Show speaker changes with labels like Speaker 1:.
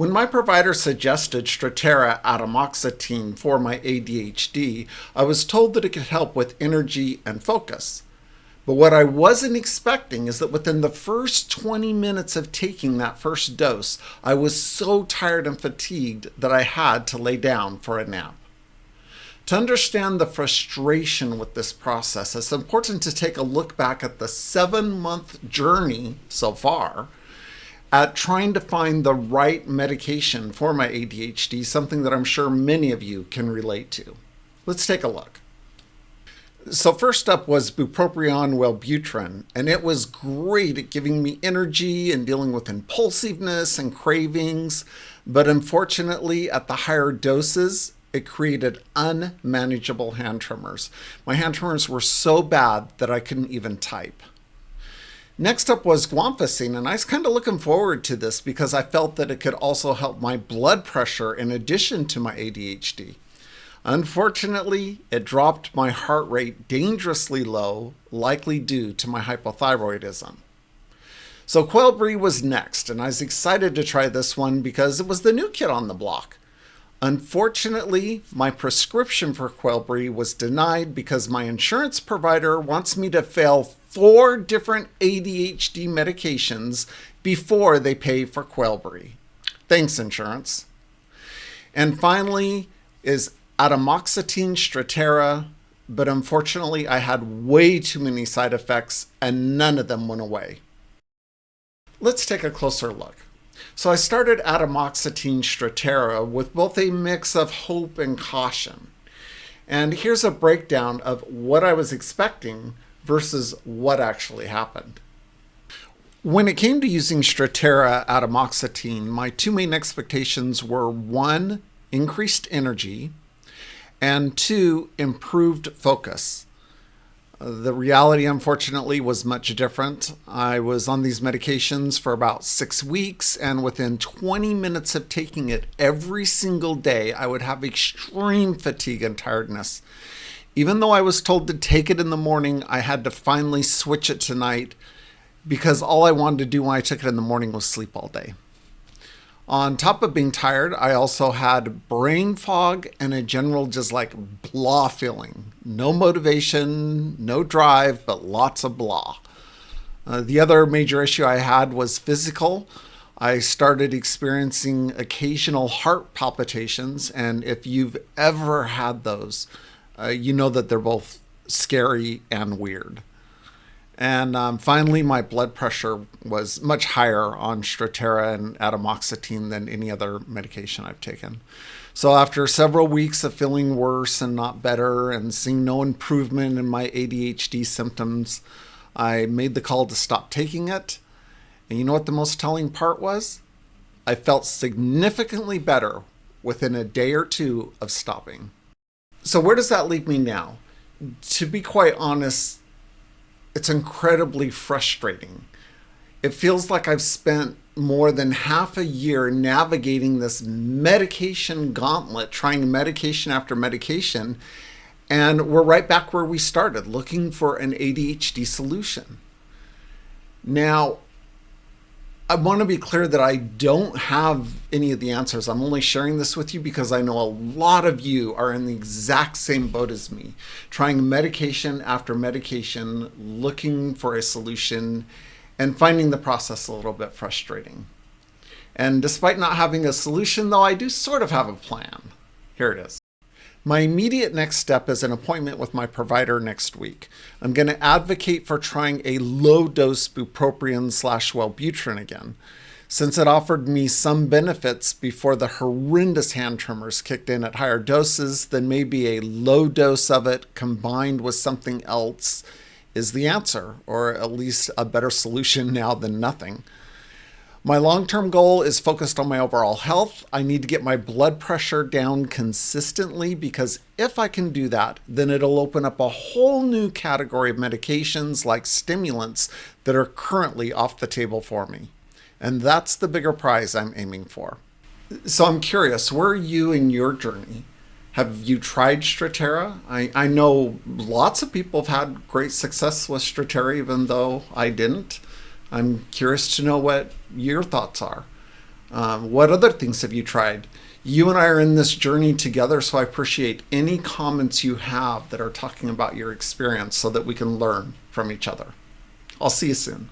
Speaker 1: When my provider suggested Strattera Atomoxetine for my ADHD, I was told that it could help with energy and focus. But what I wasn't expecting is that within the first 20 minutes of taking that first dose, I was so tired and fatigued that I had to lay down for a nap. To understand the frustration with this process, it's important to take a look back at the 7-month journey so far at trying to find the right medication for my ADHD, something that I'm sure many of you can relate to. Let's take a look. So first up was Bupropion Wellbutrin, and it was great at giving me energy and dealing with impulsiveness and cravings, but unfortunately at the higher doses, it created unmanageable hand tremors. My hand tremors were so bad that I couldn't even type. Next up was Guanfacine, and I was kind of looking forward to this because I felt that it could also help my blood pressure in addition to my ADHD. Unfortunately, it dropped my heart rate dangerously low, likely due to my hypothyroidism. So Qelbree was next, and I was excited to try this one because it was the new kid on the block. Unfortunately, my prescription for Qelbree was denied because my insurance provider wants me to fail 4 different ADHD medications before they pay for Qelbree. Thanks, insurance. And finally is Atomoxetine Strattera, but unfortunately I had way too many side effects and none of them went away. Let's take a closer look. So I started Atomoxetine Strattera with both a mix of hope and caution. And here's a breakdown of what I was expecting versus what actually happened. When it came to using Strattera Atomoxetine, my 2 main expectations were 1, increased energy, and 2, improved focus. The reality, unfortunately, was much different. I was on these medications for about 6 weeks, and within 20 minutes of taking it every single day, I would have extreme fatigue and tiredness. Even though I was told to take it in the morning, I had to finally switch it to night because all I wanted to do when I took it in the morning was sleep all day. On top of being tired, I also had brain fog and a general just like blah feeling. No motivation, no drive, but lots of blah. The other major issue I had was physical. I started experiencing occasional heart palpitations, and if you've ever had those, you know that they're both scary and weird. And finally, my blood pressure was much higher on Strattera and Atomoxetine than any other medication I've taken. So after several weeks of feeling worse and not better and seeing no improvement in my ADHD symptoms, I made the call to stop taking it. And you know what the most telling part was? I felt significantly better within a day or 2 of stopping. So where does that leave me now? To be quite honest, it's incredibly frustrating. It feels like I've spent more than half a year navigating this medication gauntlet, trying medication after medication, and we're right back where we started, looking for an ADHD solution. Now, I want to be clear that I don't have any of the answers. I'm only sharing this with you because I know a lot of you are in the exact same boat as me, trying medication after medication, looking for a solution, and finding the process a little bit frustrating. And despite not having a solution, though, I do sort of have a plan. Here it is. My immediate next step is an appointment with my provider next week. I'm going to advocate for trying a low-dose Bupropion/Wellbutrin again, since it offered me some benefits before the horrendous hand tremors kicked in at higher doses. Then maybe a low dose of it combined with something else is the answer, or at least a better solution now than nothing. My long-term goal is focused on my overall health. I need to get my blood pressure down consistently because if I can do that, then it'll open up a whole new category of medications like stimulants that are currently off the table for me. And that's the bigger prize I'm aiming for. So I'm curious, where are you in your journey? Have you tried Strattera? I know lots of people have had great success with Strattera, even though I didn't. I'm curious to know what your thoughts are. What other things have you tried? You and I are in this journey together, so I appreciate any comments you have that are talking about your experience so that we can learn from each other. I'll see you soon.